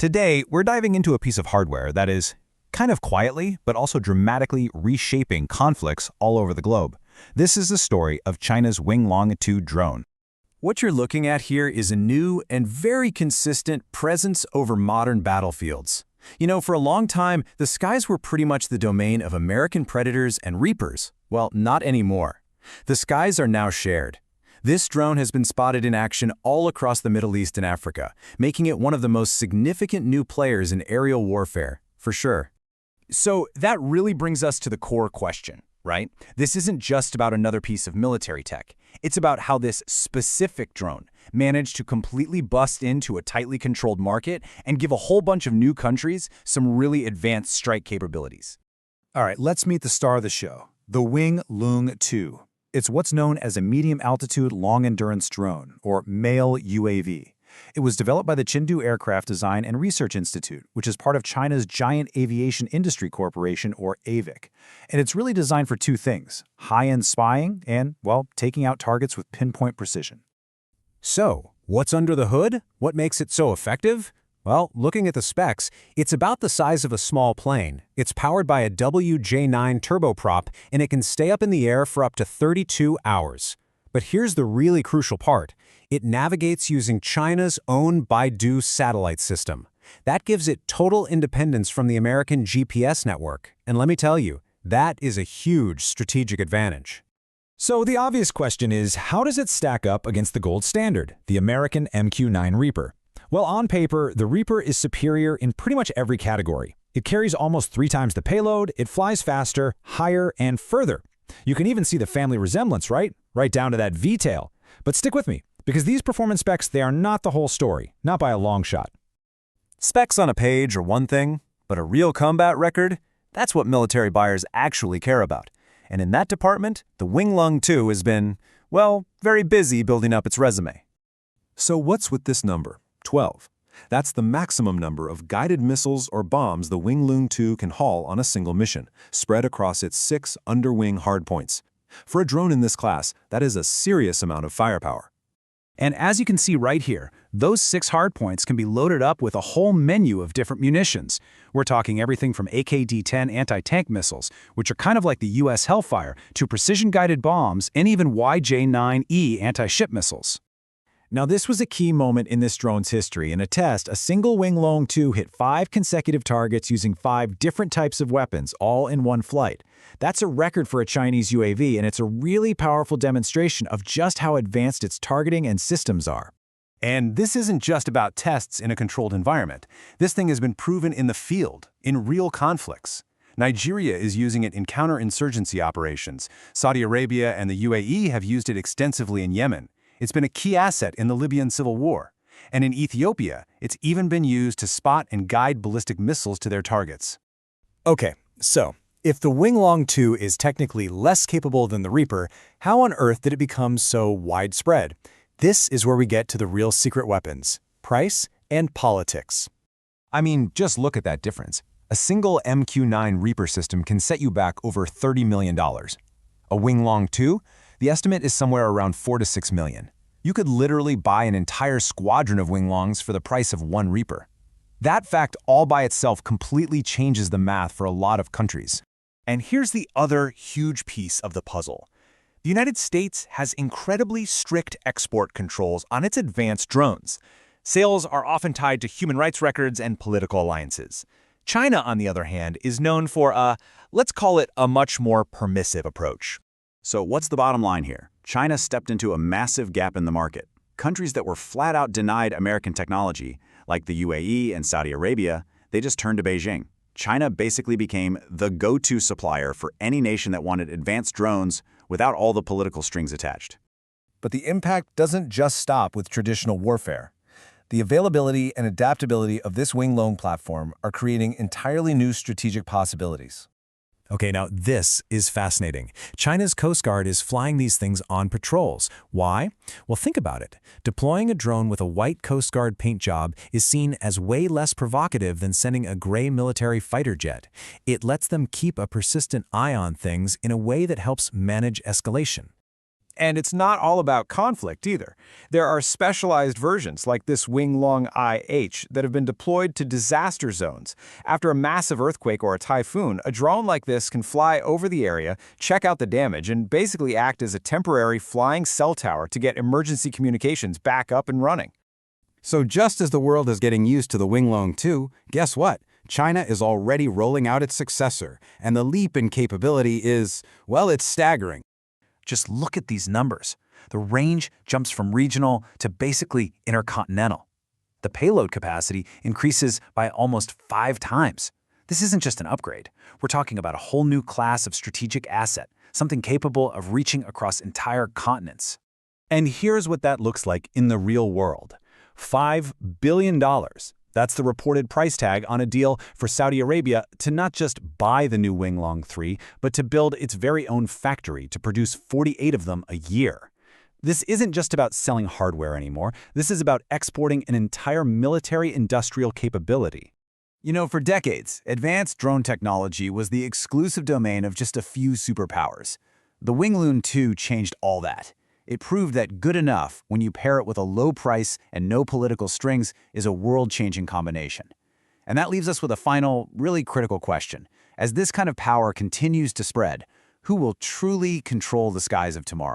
Today, we're diving into a piece of hardware that is kind of quietly, but also dramatically reshaping conflicts all over the globe. This is the story of China's Wing Loong II drone. What you're looking at here is a new and very consistent presence over modern battlefields. For a long time, the skies were pretty much the domain of American predators and reapers. Well, not anymore. The skies are now shared. This drone has been spotted in action all across the Middle East and Africa, making it one of the most significant new players in aerial warfare, for sure. So that really brings us to the core question, right? This isn't just about another piece of military tech. It's about how this specific drone managed to completely bust into a tightly controlled market and give a whole bunch of new countries some really advanced strike capabilities. All right, let's meet the star of the show, the Wing Loong II. It's what's known as a medium-altitude, long-endurance drone, or MALE UAV. It was developed by the Chengdu Aircraft Design and Research Institute, which is part of China's Giant Aviation Industry Corporation, or AVIC. And it's really designed for two things: high-end spying and, well, taking out targets with pinpoint precision. So, what's under the hood? What makes it so effective? Well, looking at the specs, it's about the size of a small plane. It's powered by a WJ9 turboprop, and it can stay up in the air for up to 32 hours. But here's the really crucial part. It navigates using China's own Baidu satellite system. That gives it total independence from the American GPS network. And let me tell you, that is a huge strategic advantage. So the obvious question is, how does it stack up against the gold standard, the American MQ-9 Reaper? Well, on paper, the Reaper is superior in pretty much every category. It carries almost 3 times the payload, it flies faster, higher, and further. You can even see the family resemblance, right? Right down to that V-tail. But stick with me, because these performance specs, they are not the whole story, not by a long shot. Specs on a page are one thing, but a real combat record, that's what military buyers actually care about. And in that department, the Wing Loong II has been, well, very busy building up its resume. So what's with this number? 12. That's the maximum number of guided missiles or bombs the Wing Loong II can haul on a single mission, spread across its 6 underwing hardpoints. For a drone in this class, that is a serious amount of firepower. And as you can see right here, those 6 hardpoints can be loaded up with a whole menu of different munitions. We're talking everything from AKD-10 anti-tank missiles, which are kind of like the US Hellfire, to precision-guided bombs and even YJ-9E anti-ship missiles. Now, this was a key moment in this drone's history. In a test, a single Wing Loong II hit 5 consecutive targets using 5 different types of weapons, all in one flight. That's a record for a Chinese UAV, and it's a really powerful demonstration of just how advanced its targeting and systems are. And this isn't just about tests in a controlled environment. This thing has been proven in the field, in real conflicts. Nigeria is using it in counterinsurgency operations. Saudi Arabia and the UAE have used it extensively in Yemen. It's been a key asset in the Libyan civil war. And in Ethiopia, it's even been used to spot and guide ballistic missiles to their targets. Okay, so if the Wing Loong II is technically less capable than the Reaper, how on earth did it become so widespread? This is where we get to the real secret weapons: price and politics. I mean, just look at that difference. A single MQ-9 Reaper system can set you back over $30 million. A Wing Loong II? The estimate is somewhere around $4 to $6 million. You could literally buy an entire squadron of Wing Loongs for the price of one Reaper. That fact all by itself completely changes the math for a lot of countries. And here's the other huge piece of the puzzle. The United States has incredibly strict export controls on its advanced drones. Sales are often tied to human rights records and political alliances. China, on the other hand, is known for let's call it a much more permissive approach. So what's the bottom line here? China stepped into a massive gap in the market. Countries that were flat out denied American technology, like the UAE and Saudi Arabia, they just turned to Beijing. China basically became the go-to supplier for any nation that wanted advanced drones without all the political strings attached. But the impact doesn't just stop with traditional warfare. The availability and adaptability of this Wing Loong platform are creating entirely new strategic possibilities. Okay, now this is fascinating. China's Coast Guard is flying these things on patrols. Why? Well, think about it. Deploying a drone with a white Coast Guard paint job is seen as way less provocative than sending a gray military fighter jet. It lets them keep a persistent eye on things in a way that helps manage escalation. And it's not all about conflict either. There are specialized versions like this Wing Loong II that have been deployed to disaster zones. After a massive earthquake or a typhoon, a drone like this can fly over the area, check out the damage, and basically act as a temporary flying cell tower to get emergency communications back up and running. So just as the world is getting used to the Wing Loong II, guess what? China is already rolling out its successor, and the leap in capability is, well, it's staggering. Just look at these numbers. The range jumps from regional to basically intercontinental. The payload capacity increases by almost 5 times. This isn't just an upgrade. We're talking about a whole new class of strategic asset, something capable of reaching across entire continents. And here's what that looks like in the real world. $5 billion. That's the reported price tag on a deal for Saudi Arabia to not just buy the new Wing Loong III, but to build its very own factory to produce 48 of them a year. This isn't just about selling hardware anymore. This is about exporting an entire military-industrial capability. You know, for decades, advanced drone technology was the exclusive domain of just a few superpowers. The Wing Loong II changed all that. It proved that good enough, when you pair it with a low price and no political strings, is a world-changing combination. And that leaves us with a final, really critical question. As this kind of power continues to spread, who will truly control the skies of tomorrow?